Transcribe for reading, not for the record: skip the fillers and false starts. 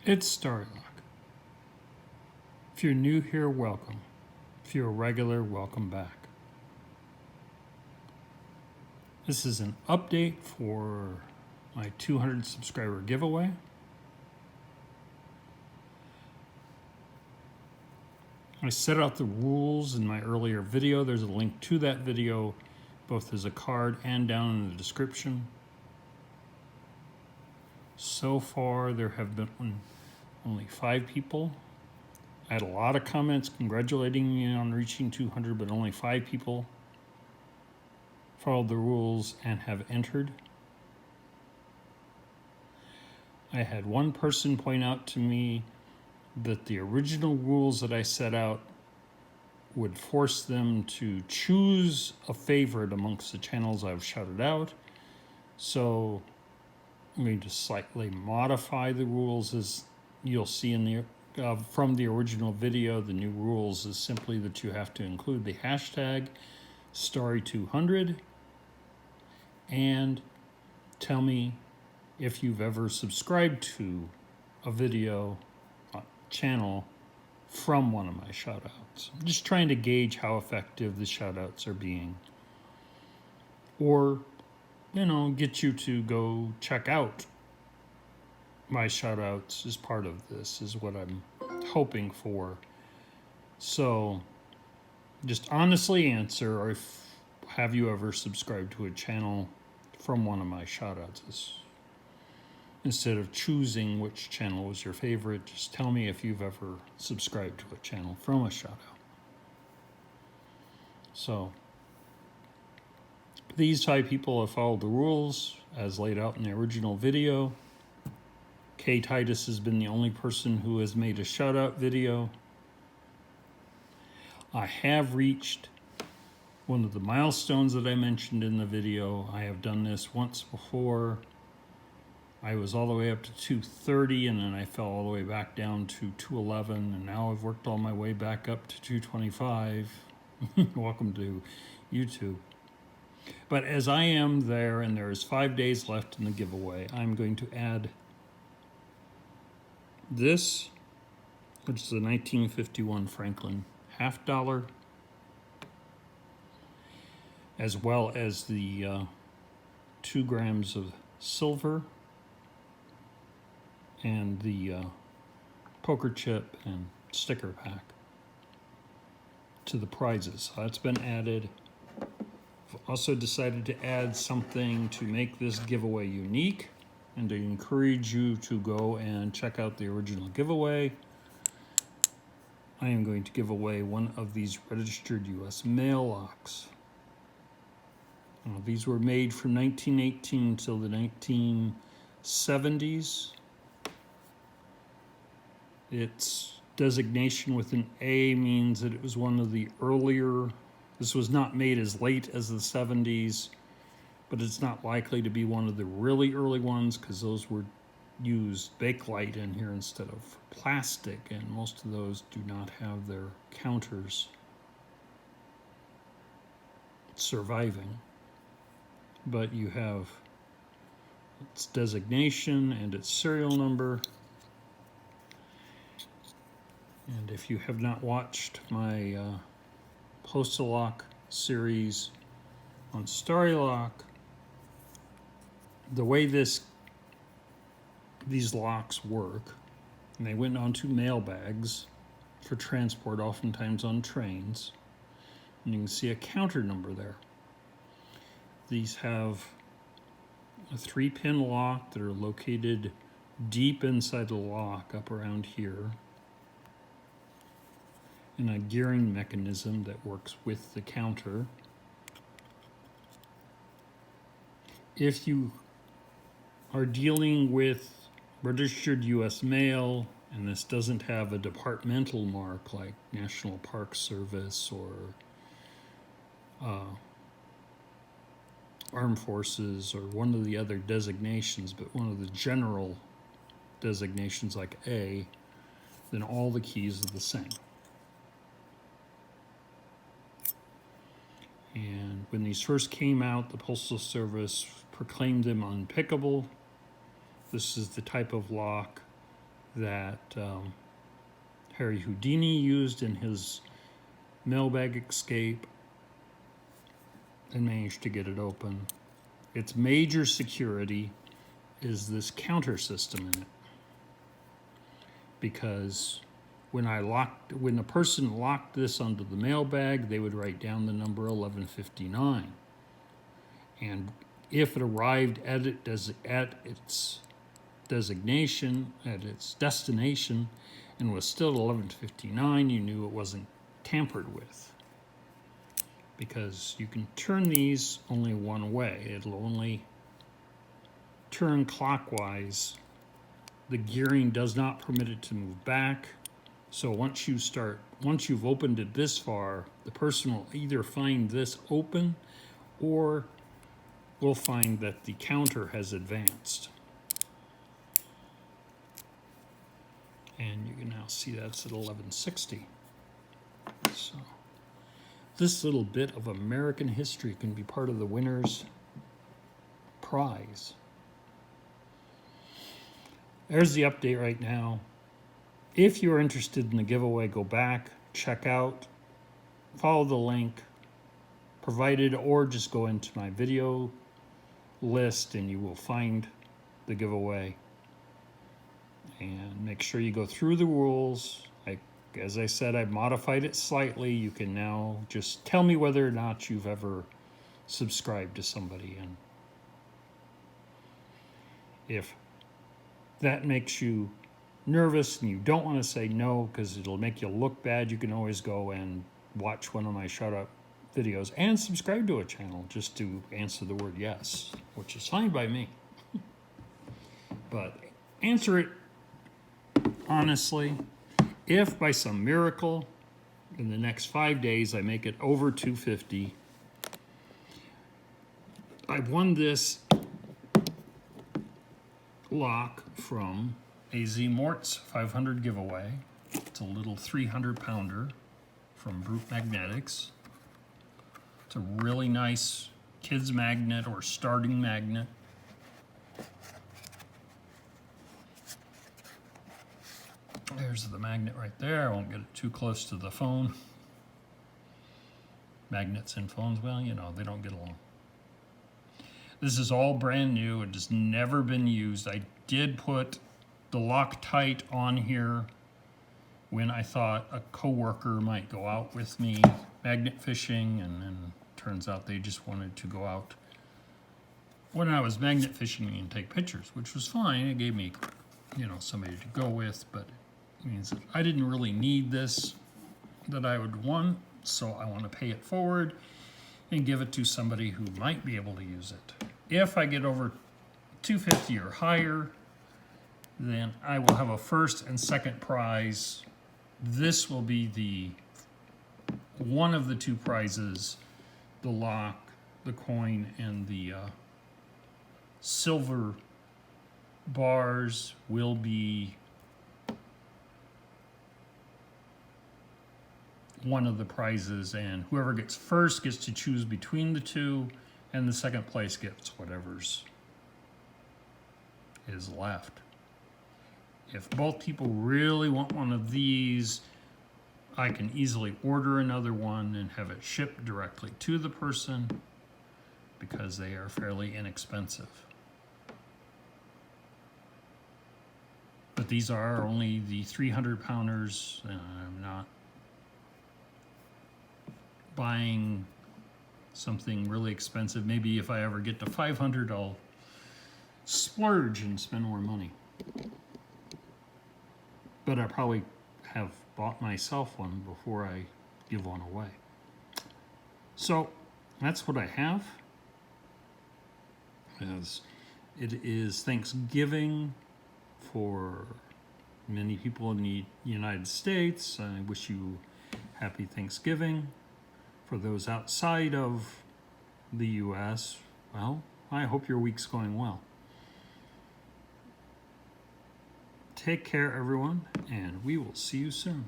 It's Starrylock. If you're new here, welcome. If you're a regular, welcome back. This is an update for my 200 subscriber giveaway. I set out the rules in my earlier video. There's a link to that video, both as a card and down in the description. So far, there have been only 5 people. I had a lot of comments congratulating me on reaching 200, but only 5 people followed the rules and have entered. I had one person point out to me that the original rules that I set out would force them to choose a favorite amongst the channels I've shouted out. So I'm going to slightly modify the rules, as you'll see in the from the original video. The new rules is simply that you have to include the hashtag Starry200 and tell me if you've ever subscribed to a video channel from one of my shoutouts. I'm just trying to gauge how effective the shoutouts are being, or get you to go check out my shoutouts as part of this, is what I'm hoping for. So just honestly answer, or have you ever subscribed to a channel from one of my shoutouts? Instead of choosing which channel was your favorite, just tell me if you've ever subscribed to a channel from a shoutout. So these 5 people have followed the rules as laid out in the original video. K. Titus has been the only person who has made a shoutout video. I have reached one of the milestones that I mentioned in the video. I have done this once before. I was all the way up to 230, and then I fell all the way back down to 211, and now I've worked all my way back up to 225. Welcome to YouTube. But as I am there, and there's 5 days left in the giveaway, I'm going to add this, which is a 1951 Franklin $50, as well as the 2 grams of silver and the poker chip and sticker pack to the prizes. So that's been added. I've also decided to add something to make this giveaway unique and to encourage you to go and check out the original giveaway. I am going to give away one of these registered U.S. mail locks. These were made from 1918 till the 1970s. Its designation with an A means that it was one of the earlier. This was not made as late as the 70s, but it's not likely to be one of the really early ones, because those were used Bakelite in here instead of plastic, and most of those do not have their counters surviving. But you have its designation and its serial number. And if you have not watched my Postal Lock series on Starrylock, the way these locks work, and they went onto mail bags for transport, oftentimes on trains, and you can see a counter number there. These have a 3-pin lock that are located deep inside the lock, up around here, and a gearing mechanism that works with the counter. If you are dealing with registered U.S. mail, and this doesn't have a departmental mark like National Park Service or Armed Forces or one of the other designations, but one of the general designations like A, then all the keys are the same. And when these first came out, the Postal Service proclaimed them unpickable. This is the type of lock that Harry Houdini used in his mailbag escape and managed to get it open. Its major security is this counter system in it. Because when the person locked this onto the mailbag, they would write down the number 1159. And if it arrived at its designation, at its destination, and was still 1159, you knew it wasn't tampered with. Because you can turn these only one way. It'll only turn clockwise. The gearing does not permit it to move back. So once you've opened it this far, the person will either find this open or will find that the counter has advanced. And you can now see that's at 1160. So this little bit of American history can be part of the winner's prize. There's the update right now. If you're interested in the giveaway, go back, check out, follow the link provided, or just go into my video list and you will find the giveaway. And make sure you go through the rules. As I said, I've modified it slightly. You can now just tell me whether or not you've ever subscribed to somebody. And if that makes you nervous and you don't want to say no because it'll make you look bad, you can always go and watch one of my Shoutout videos and subscribe to a channel just to answer the word yes, which is fine by me. But answer it honestly. If by some miracle in the next 5 days I make it over 250, I won this lock from AZ Mort's 500 giveaway. It's a little 300-pounder from Brute Magnetics. It's a really nice kids magnet or starting magnet. There's the magnet right there. I won't get it too close to the phone. Magnets and phones, well, you know, they don't get along. This is all brand new. It has never been used. I did put the Loctite on here when I thought a coworker might go out with me magnet fishing, and then turns out they just wanted to go out when I was magnet fishing and take pictures, which was fine. It gave me, you know, somebody to go with, but it means that I didn't really need this that I would want, so I want to pay it forward and give it to somebody who might be able to use it. If I get over 250 or higher, then I will have a first and second prize. This will be the one of the two prizes, the lock, the coin, and the silver bars will be one of the prizes, and whoever gets first gets to choose between the two, and the second place gets whatever's is left. If both people really want one of these, I can easily order another one and have it shipped directly to the person because they are fairly inexpensive. But these are only the 300-pounders, and I'm not buying something really expensive. Maybe if I ever get to 500, I'll splurge and spend more money. But I probably have bought myself one before I give one away. So that's what I have. As it is Thanksgiving for many people in the United States. I wish you happy Thanksgiving. For those outside of the U.S., well, I hope your week's going well. Take care, everyone, and we will see you soon.